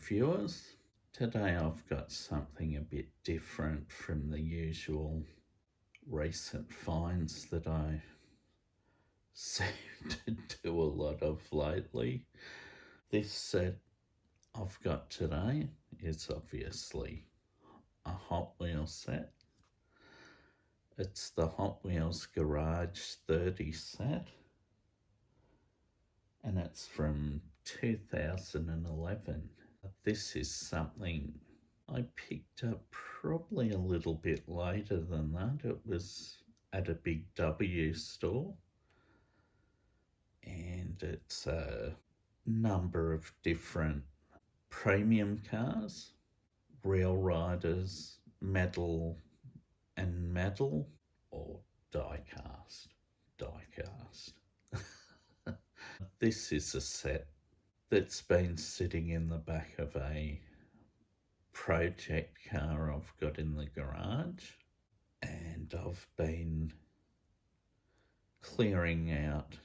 viewers. Today I've got something a bit different from the usual recent finds that I seem to do a lot of lately. This set I've got today is obviously a Hot Wheels set. It's the Hot Wheels Garage 30 set, and it's from 2011. This is something I picked up probably a little bit later than that. It was at a Big W store, and it's a number of different premium cars, real riders, metal and metal, or diecast. Diecast. This is a set that's been sitting in the back of a project car I've got in the garage, and I've been clearing out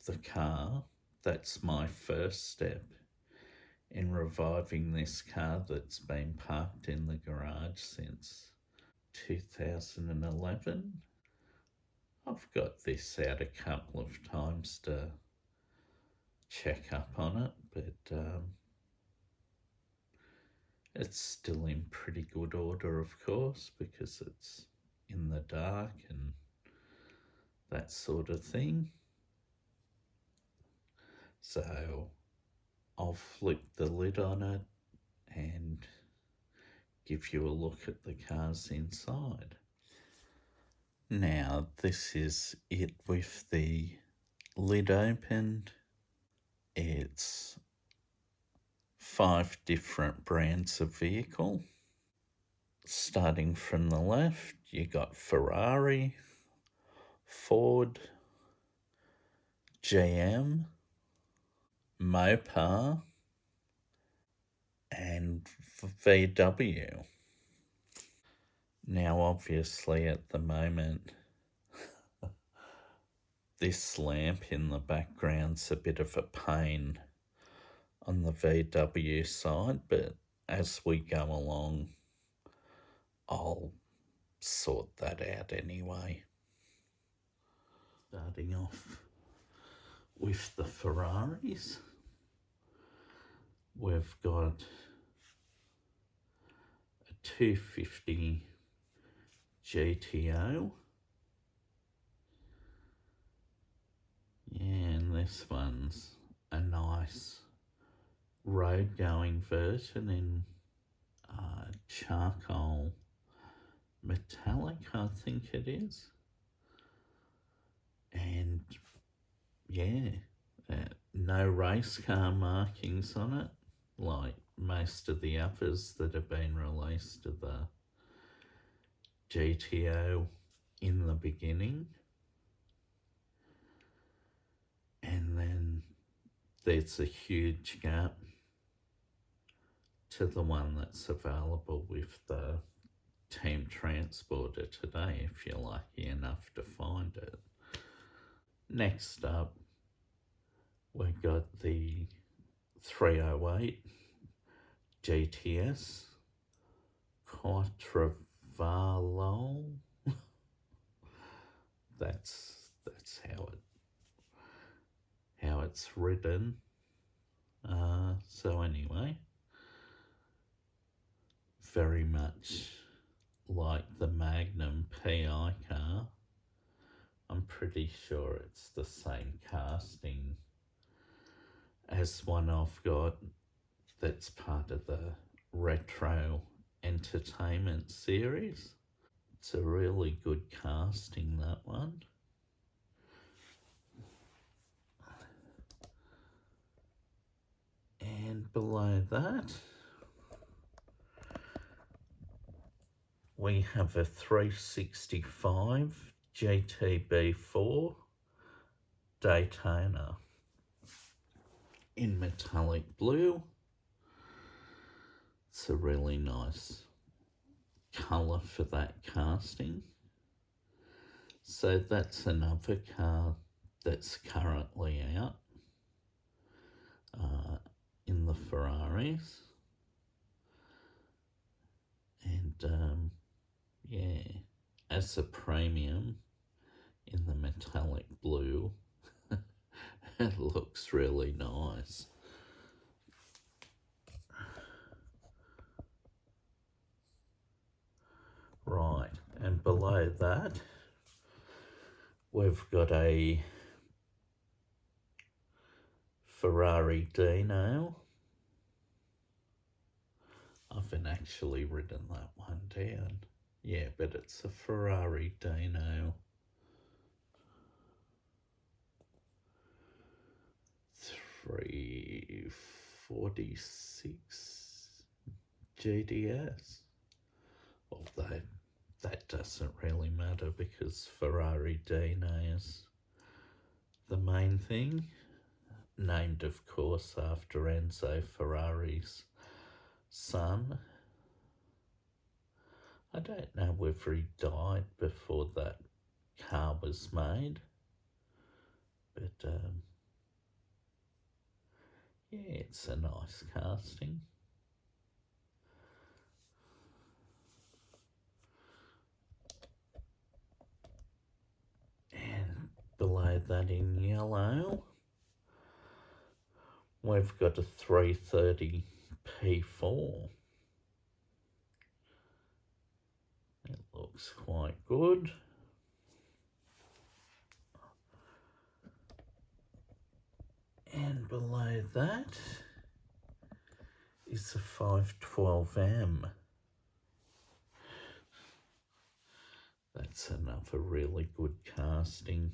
the car. That's my first step in reviving this car that's been parked in the garage since 2011. I've got this out a couple of times to check up on it, but it's still in pretty good order, of course, because it's in the dark and that sort of thing. So I'll flip the lid on it and give you a look at the cars inside. Now, this is it with the lid opened. It's 5 different brands of vehicle. Starting from the left, you got Ferrari, Ford, GM, Mopar, and VW. Now, obviously, at the moment, this lamp in the background's a bit of a pain on the VW side, but as we go along, I'll sort that out anyway. Starting off with the Ferraris, we've got a 250 GTO, and this one's a nice road-going version in charcoal metallic, I think it is. And yeah, no race car markings on it, like most of the others that have been released to the GTO in the beginning. And then there's a huge gap to the one that's available with the Team Transporter today, if you're lucky enough to find it. Next up, we got the 308 GTS Quattrovallo. That's how it's written. So anyway, very much like the Magnum PI car. I'm pretty sure it's the same casting as one I've got that's part of the Retro Entertainment series. It's a really good casting, that one. And below that, we have a 365 GTB4 Daytona in metallic blue. It's a really nice colour for that casting. So that's another car that's currently out in the Ferraris. And yeah, as a premium in the metallic blue, it looks really nice. Right, and below that, we've got a Ferrari D-nail. I haven't actually written that one down. Yeah, but it's a Ferrari D-nail. 346 GDS. Although that doesn't really matter because Ferrari D-nail is the main thing. Named, of course, after Enzo Ferrari's son. I don't know whether he died before that car was made, but yeah, it's a nice casting. And below that in yellow, we've got a 330 P4. It looks quite good. And below that is a 512M. That's another really good casting.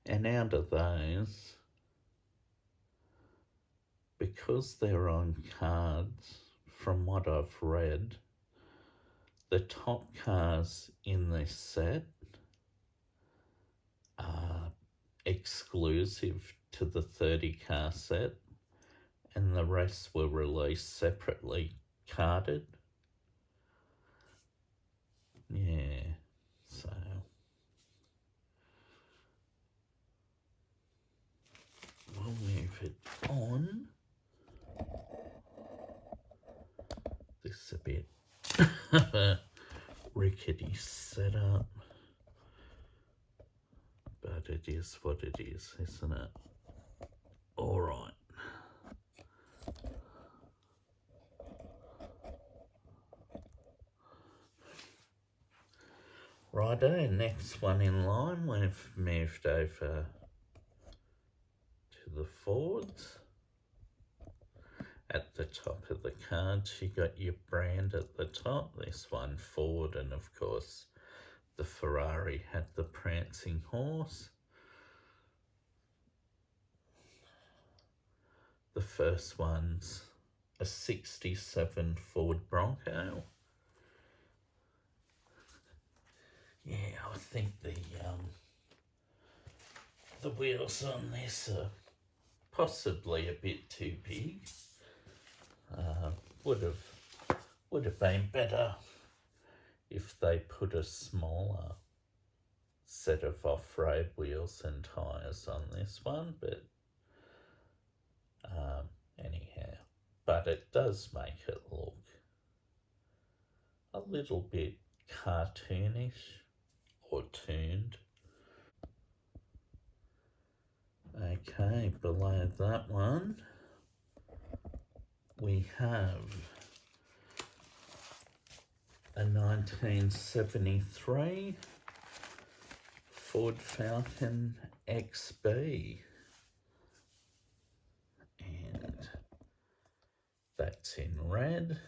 And out of those, because they're on cards, from what I've read, the top cars in this set are exclusive to the 30 car set, and the rest were released separately carded. Yeah, so we'll move it on. This is a bit of a rickety setup, but it is what it is, isn't it? All right. Righto, next one in line, we've moved over to the Fords. At the top of the cards, you got your brand at the top, this one Ford, and of course the Ferrari had the prancing horse. The first one's a 67 Ford Bronco. Yeah, I think the wheels on this are possibly a bit too big. Would have been better if they put a smaller set of off-road wheels and tyres on this one, but anyhow, but it does make it look a little bit cartoonish or tuned. Okay, below that one we have a 1973 Ford Falcon XB, and that's in red.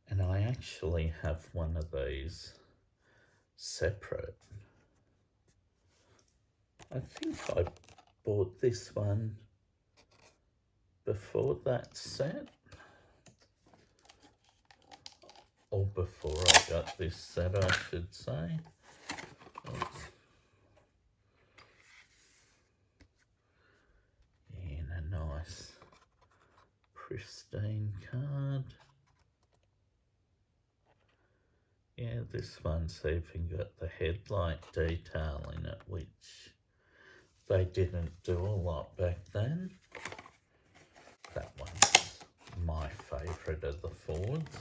And I actually have one of these separate. I think I bought this one before that set, or before I got this set, I should say. In a nice pristine card. Yeah, this one's even got the headlight detail in it, which they didn't do a lot back then. That one's my favourite of the Fords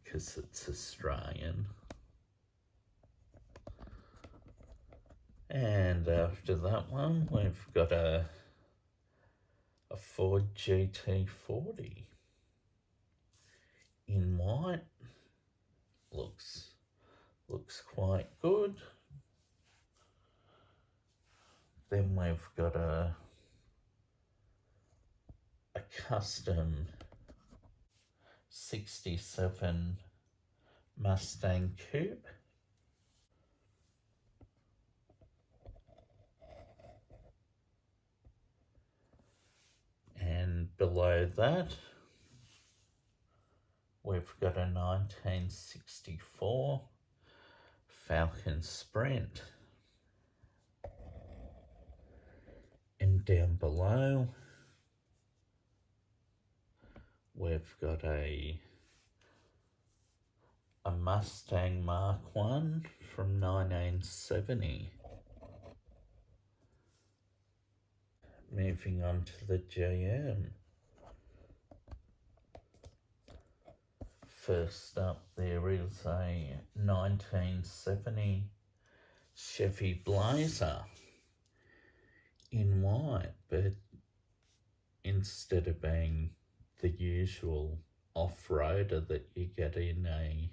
because it's Australian. And after that one, we've got a Ford GT40 in white. Looks quite good. Then we've got a custom 67 Mustang Coupe. And below that, we've got a 1964 Falcon Sprint. And down below, we've got a Mustang Mark I from 1970. Moving on to the GM. First up, there is a 1970 Chevy Blazer in white, but instead of being the usual off-roader that you get in a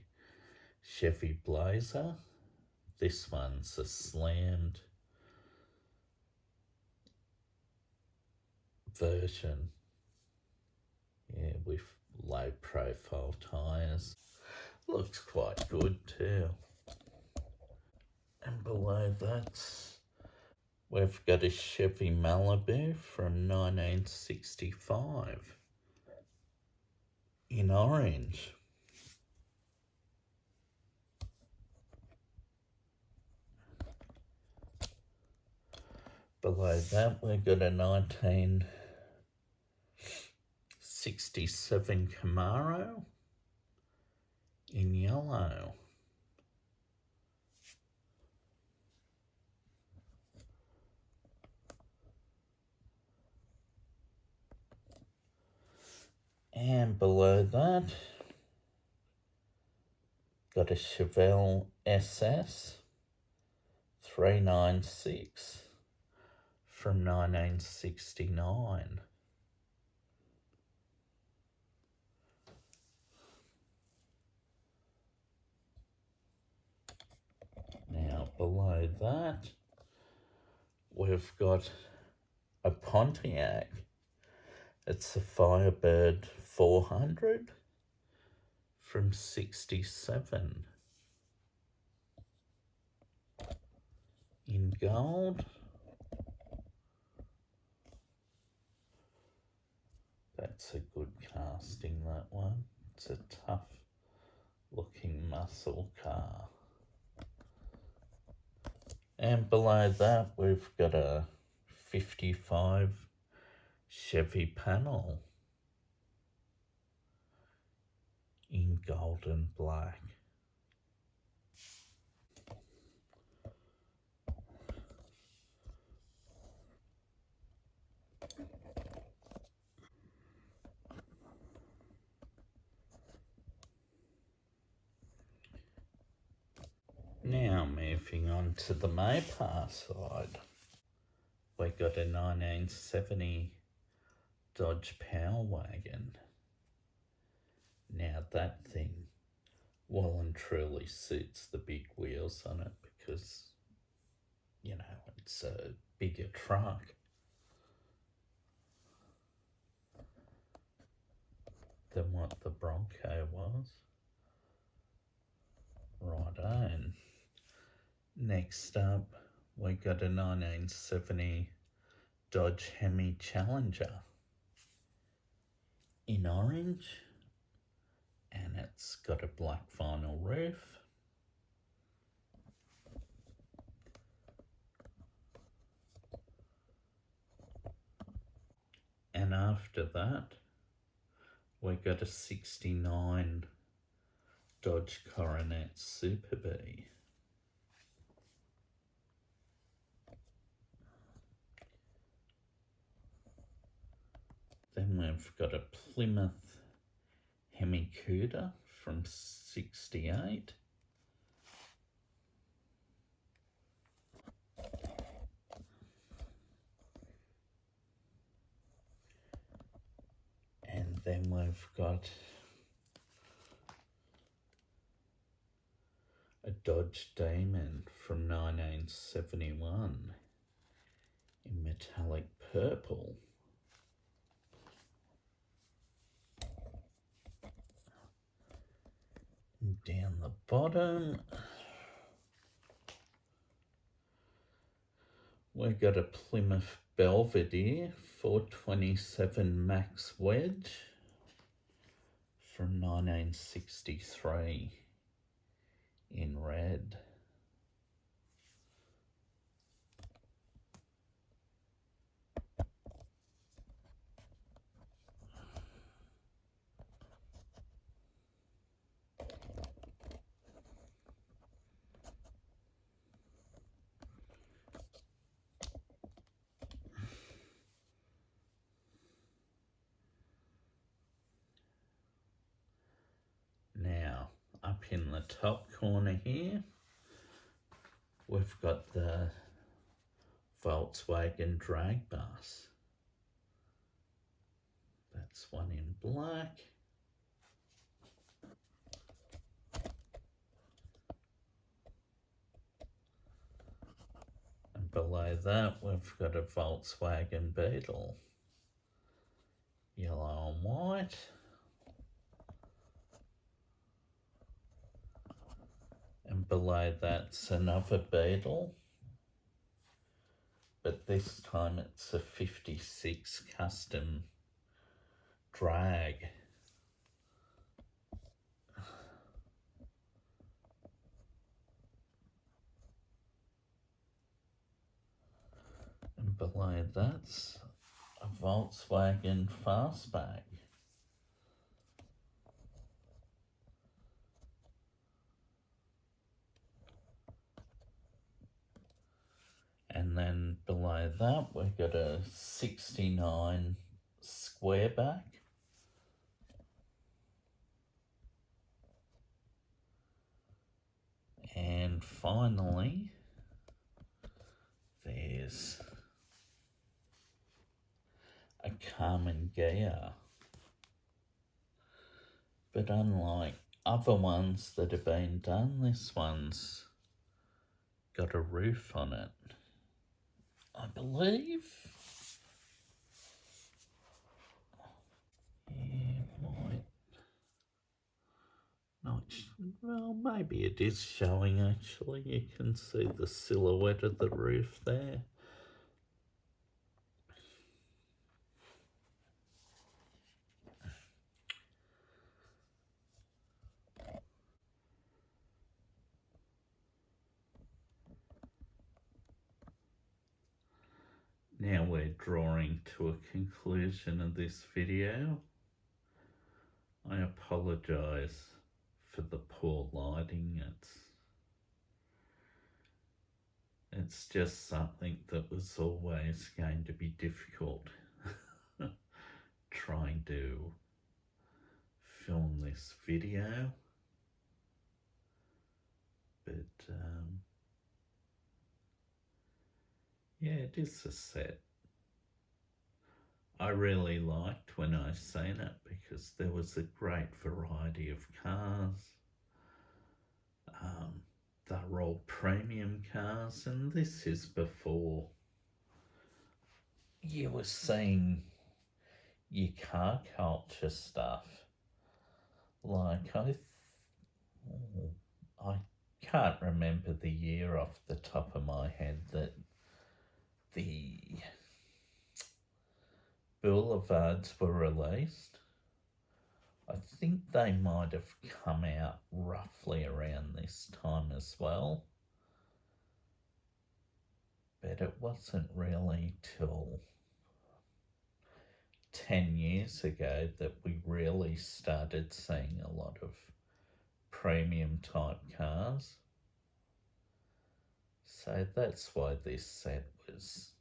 Chevy Blazer, this one's a slammed version, yeah, with low profile tyres. Looks quite good too. And below that, we've got a Chevy Malibu from 1965 in orange. Below that, we've got a 1967 Camaro in yellow. And below that, got a Chevelle SS 396 from 1969. Now below that, we've got a Pontiac. It's a Firebird 400 from 67 in gold. That's a good casting, that one. It's a tough looking muscle car. And below that, we've got a 55 Chevy Panel in gold and black. Now moving on to the Mopar side, we got a 1970 Dodge Power Wagon. Now that thing well and truly suits the big wheels on it because, you know, it's a bigger truck. Than what the Bronco was. Right on. Next up, we got a 1970 Dodge Hemi Challenger in orange, and it's got a black vinyl roof. And after that, we got a 69 Dodge Coronet Super B. Then we've got a Plymouth Hemi Cuda from 68. And then we've got a Dodge Demon from 1971 in metallic purple. And down the bottom, we've got a Plymouth Belvedere 427 Max Wedge from 1963 in red. Now, up in the top corner here, we've got the Volkswagen drag bus. That's one in black. And below that, we've got a Volkswagen Beetle, yellow and white. And below that's another Beetle, but this time it's a 56 custom drag. And below that's a Volkswagen Fastback. And then below that we've got a 69 Squareback. And finally, there's a Carmen Ghia. But unlike other ones that have been done, this one's got a roof on it, I believe. Yeah, might not. Well, maybe it is showing actually. You can see the silhouette of the roof there. Now we're drawing to a conclusion of this video. I apologise for the poor lighting. It's just something that was always going to be difficult trying to film this video. But yeah, it is a set. I really liked when I seen it because there was a great variety of cars. They're all premium cars, and this is before you were seeing your car culture stuff. Like I can't remember the year off the top of my head that the Boulevards were released. I think they might have come out roughly around this time as well. But it wasn't really till 10 years ago that we really started seeing a lot of premium type cars. So that's why this set was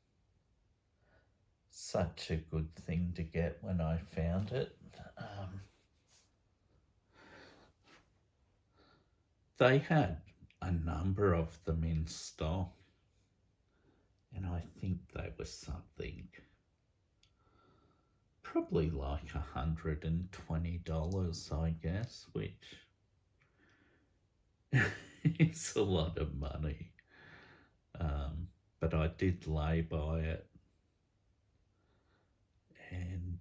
such a good thing to get when I found it. They had a number of them in stock, and I think they were something probably like $120, I guess, which is a lot of money. But I did lay by it, and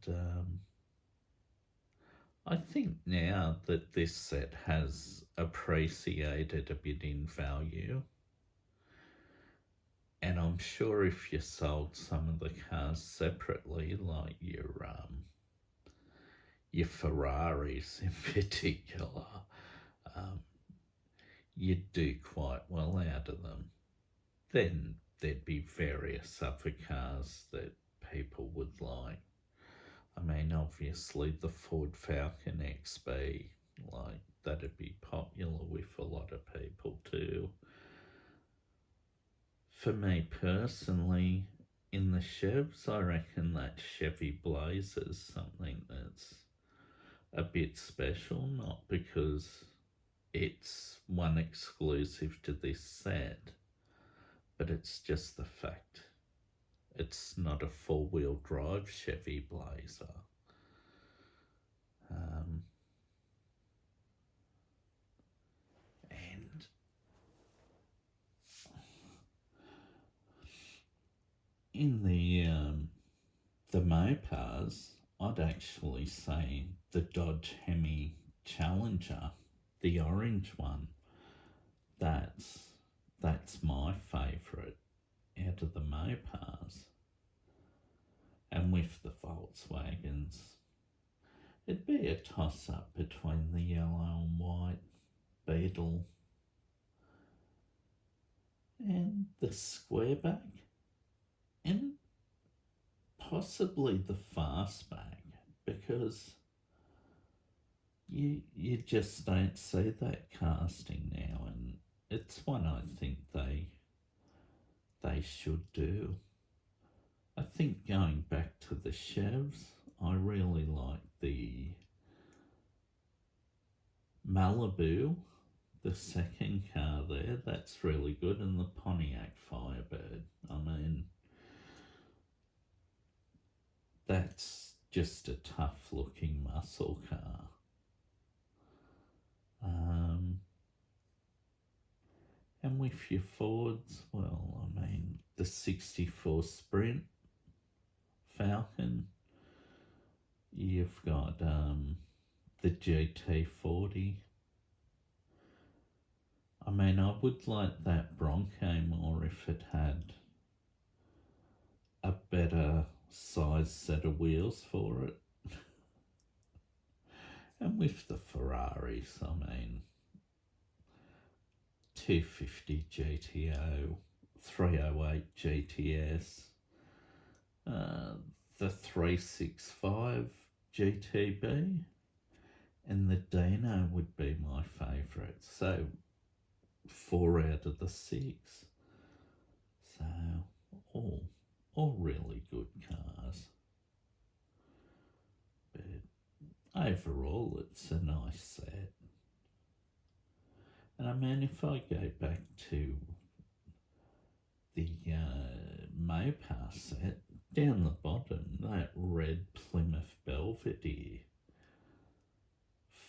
I think now that this set has appreciated a bit in value, and I'm sure if you sold some of the cars separately, like your Ferraris in particular, you'd do quite well out of them. Then there'd be various other cars that people would like. I mean, obviously the Ford Falcon XB, like, that'd be popular with a lot of people too. For me personally, in the Chevs, I reckon that Chevy Blazer's something that's a bit special, not because it's one exclusive to this set, but it's just the fact it's not a four-wheel drive Chevy Blazer. And in the Mopars, I'd actually say the Dodge Hemi Challenger, the orange one, that's my favourite out of the Mopars. And with the Volkswagens, it'd be a toss-up between the yellow and white Beetle and the Squareback, and possibly the Fastback, because you just don't see that casting now, and it's one I think they should do. I think going back to the Chevs, I really like the Malibu, the second car there. That's really good, and the Pontiac Firebird. I mean, that's just a tough looking muscle car. And with your Fords, well, I mean, the 64 Sprint Falcon, you've got the GT40. I mean, I would like that Bronco more if it had a better size set of wheels for it. And with the Ferraris, I mean, 250 GTO, 308 GTS, the 365 GTB, and the Dino would be my favourite. So 4 out of the 6. So all really good cars. But overall, it's a nice set. And I mean, if I go back to the Mopar set, down the bottom, that red Plymouth Belvedere,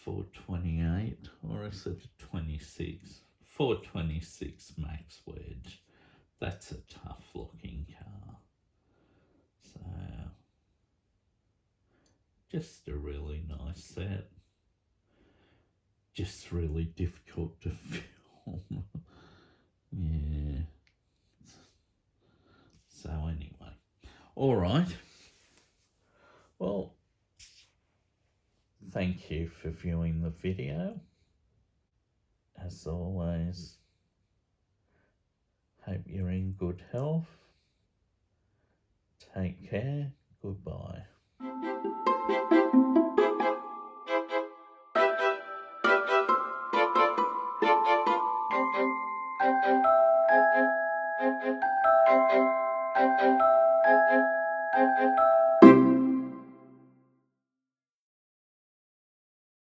428, or is it a 26? 426 Max Wedge. That's a tough looking car. So, just a really nice set. Just really difficult to film. Yeah. So anyway, all right. Well, thank you for viewing the video. As always, hope you're in good health. Take care. Goodbye.